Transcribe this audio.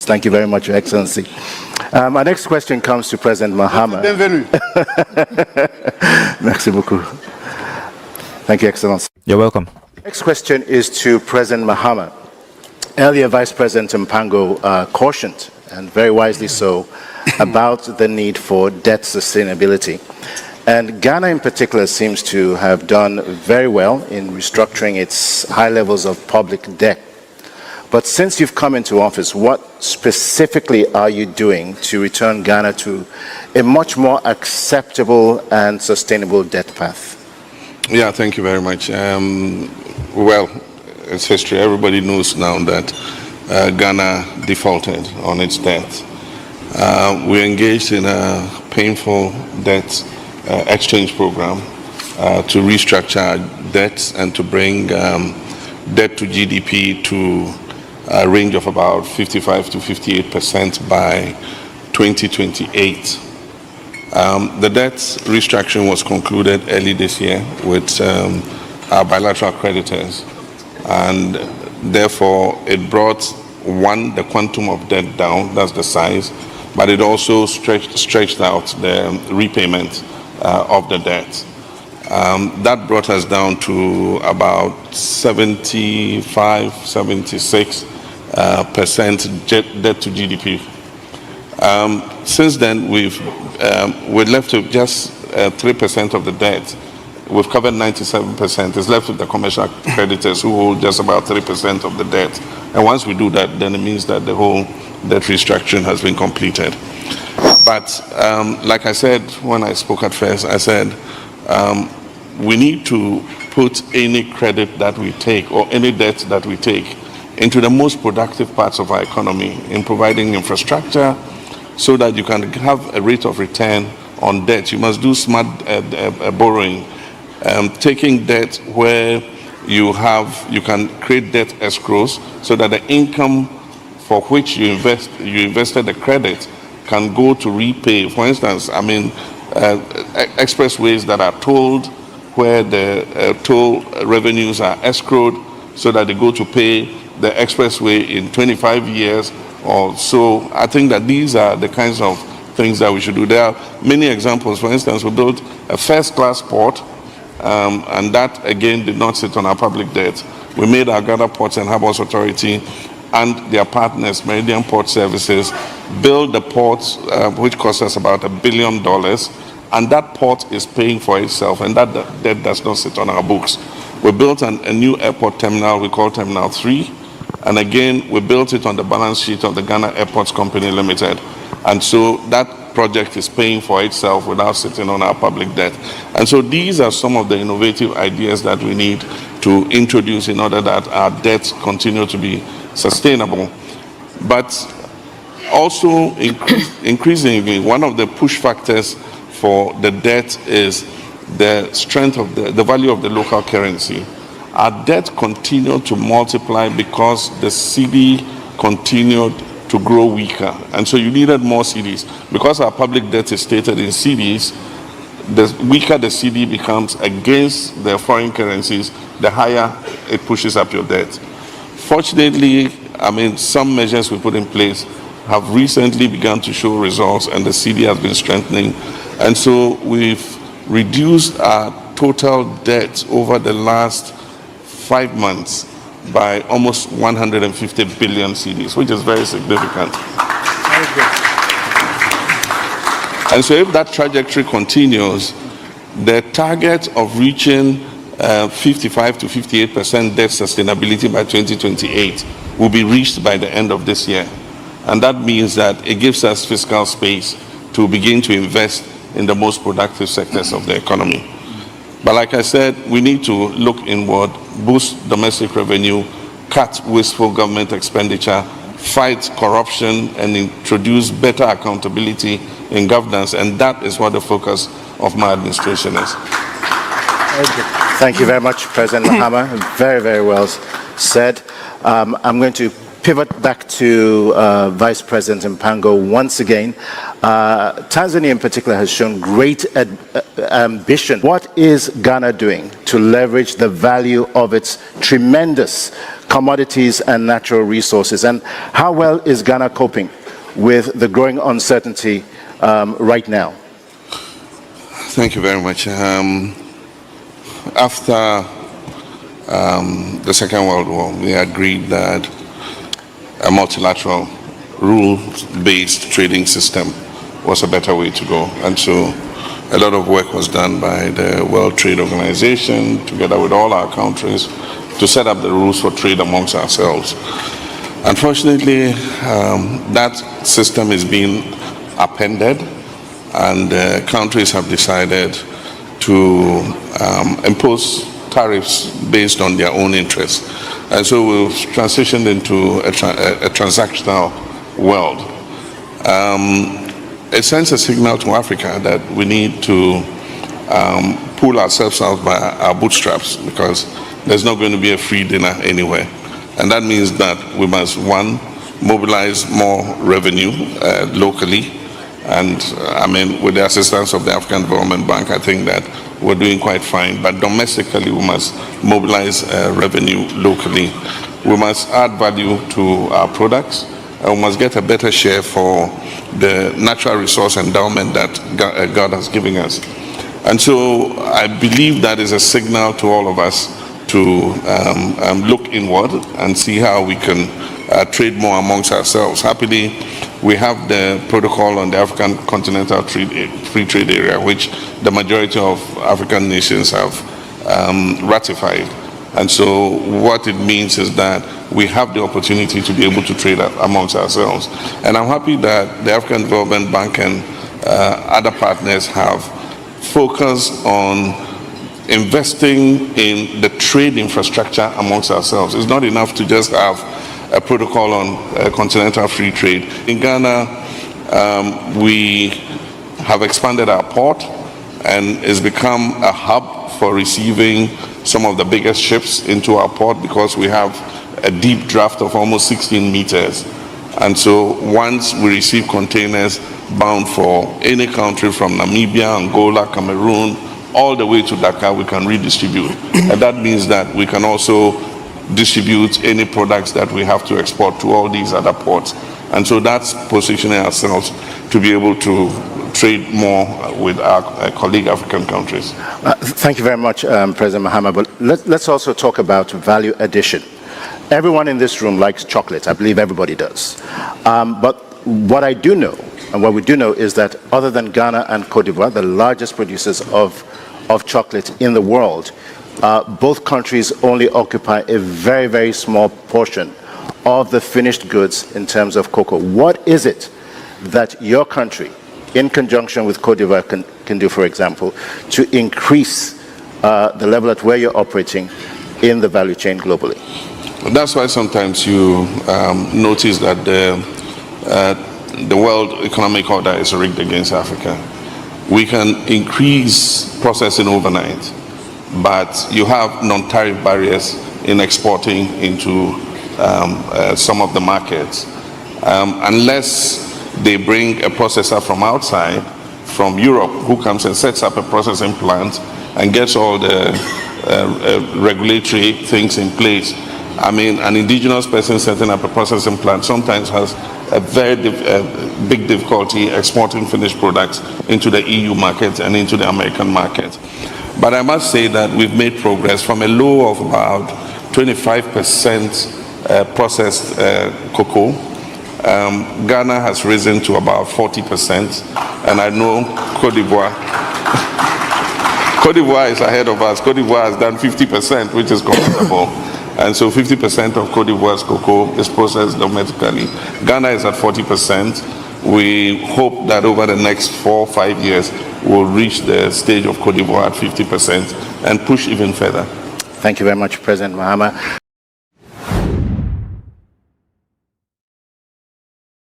Thank you very much, Your Excellency. My next question comes to President Mahama. Bienvenue. Merci beaucoup. Thank you, Excellency. You're welcome. Next question is to President Mahama. Earlier, Vice President Mpango cautioned, and very wisely so, about the need for debt sustainability. And Ghana in particular seems to have done very well in restructuring its high levels of public debt. But since you've come into office, what specifically are you doing to return Ghana to a much more acceptable and sustainable debt path? Yeah, thank you very much. Well, it's history. Everybody knows now that Ghana defaulted on its debt. We engaged in a painful debt exchange program to restructure our debts and to bring debt to GDP to a range of about 55 to 58% by 2028. The debt restructuring was concluded early this year with our bilateral creditors, and therefore it brought, one, the quantum of debt down, that's the size, but it also stretched out the repayment of the debt. That brought us down to about 75, 76% debt to GDP. Since then, we're left with just 3% of the debt. We've covered 97%. It's left with the commercial creditors who hold just about 3% of the debt. And once we do that, then it means that the whole debt restructuring has been completed. But like I said when I spoke at first, I said we need to put any credit that we take or any debt that we take into the most productive parts of our economy in providing infrastructure so that you can have a rate of return on debt. You must do smart borrowing, taking debt where you can create debt escrows so that the income for which you invested the credit can go to repay. For instance, expressways that are tolled where the toll revenues are escrowed so that they go to pay the expressway in 25 years or so. I think that these are the kinds of things that we should do. There are many examples. For instance, we built a first-class port, and that, again, did not sit on our public debt. We made our Ghana Ports and Harbours Authority and their partners, Meridian Port Services, build the ports, which cost us about $1 billion, and that port is paying for itself, and that debt does not sit on our books. We built a new airport terminal we call Terminal 3, and again, we built it on the balance sheet of the Ghana Airports Company Limited. And so that project is paying for itself without sitting on our public debt. And so these are some of the innovative ideas that we need to introduce in order that our debts continue to be sustainable. But also increasingly, one of the push factors for the debt is the strength of the value of the local currency. Our debt continued to multiply because the cedi continued to grow weaker. And so you needed more cedis. Because our public debt is stated in cedis, the weaker the cedi becomes against the foreign currencies, the higher it pushes up your debt. Fortunately, some measures we put in place have recently begun to show results, and the cedi has been strengthening. And so we've reduced our total debt over the last 5 months by almost 150 billion cedis, which is very significant. And so if that trajectory continues, the target of reaching 55 to 58% debt sustainability by 2028 will be reached by the end of this year. And that means that it gives us fiscal space to begin to invest in the most productive sectors of the economy. But like I said, we need to look inward, boost domestic revenue, cut wasteful government expenditure, fight corruption, and introduce better accountability in governance. And that is what the focus of my administration is. Thank you very much, President Mahama. Very, very well said. I'm going to pivot back to Vice President Mpango once again. Tanzania in particular has shown great ambition. What is Ghana doing to leverage the value of its tremendous commodities and natural resources? And how well is Ghana coping with the growing uncertainty right now? Thank you very much. After the Second World War, we agreed that a multilateral rule-based trading system was a better way to go. And so a lot of work was done by the World Trade Organization together with all our countries to set up the rules for trade amongst ourselves. Unfortunately, that system is being appended, and countries have decided to impose tariffs based on their own interests. And so we've transitioned into a transactional world. It sends a signal to Africa that we need to pull ourselves out by our bootstraps, because there's not going to be a free dinner anywhere. And that means that we must, one, mobilize more revenue locally. And I mean, with the assistance of the African Development Bank, I think that we're doing quite fine. But domestically, we must mobilize revenue locally. We must add value to our products, and we must get a better share for the natural resource endowment that God has given us. And so I believe that is a signal to all of us to look inward and see how we can trade more amongst ourselves. Happily, we have the protocol on the African Continental Free Trade Area, which the majority of African nations have ratified. And so what it means is that we have the opportunity to be able to trade amongst ourselves. And I'm happy that the African Development Bank and other partners have focused on investing in the trade infrastructure amongst ourselves. It's not enough to just have a protocol on continental free trade. In Ghana, we have expanded our port, and it's become a hub for receiving some of the biggest ships into our port, because we have a deep draft of almost 16 meters. And so once we receive containers bound for any country from Namibia, Angola, Cameroon, all the way to Dakar, we can redistribute. And that means that we can also distribute any products that we have to export to all these other ports. And so that's positioning ourselves to be able to trade more with our colleague African countries. Thank you very much, President Mahama. But let's also talk about value addition. Everyone in this room likes chocolate. I believe everybody does. But what I do know, and what we do know, is that other than Ghana and Cote d'Ivoire, the largest producers of chocolate in the world, both countries only occupy a very, very small portion of the finished goods in terms of cocoa. What is it that your country, in conjunction with Cote d'Ivoire, can do, for example, to increase the level at where you're operating in the value chain globally? That's why sometimes you notice that the World Economic Order is rigged against Africa. We can increase processing overnight, but you have non-tariff barriers in exporting into some of the markets. Unless they bring a processor from outside, from Europe, who comes and sets up a processing plant and gets all the regulatory things in place. I mean, an indigenous person setting up a processing plant sometimes has a very big difficulty exporting finished products into the EU market and into the American market. But I must say that we've made progress from a low of about 25% processed cocoa. Ghana has risen to about 40%, and I know Cote d'Ivoire is ahead of us. Cote d'Ivoire has done 50%, which is comfortable. And so 50% of Cote d'Ivoire's cocoa is processed domestically. Ghana is at 40%. We hope that over the next 4 or 5 years, we'll reach the stage of Cote d'Ivoire at 50% and push even further. Thank you very much, President Mahama.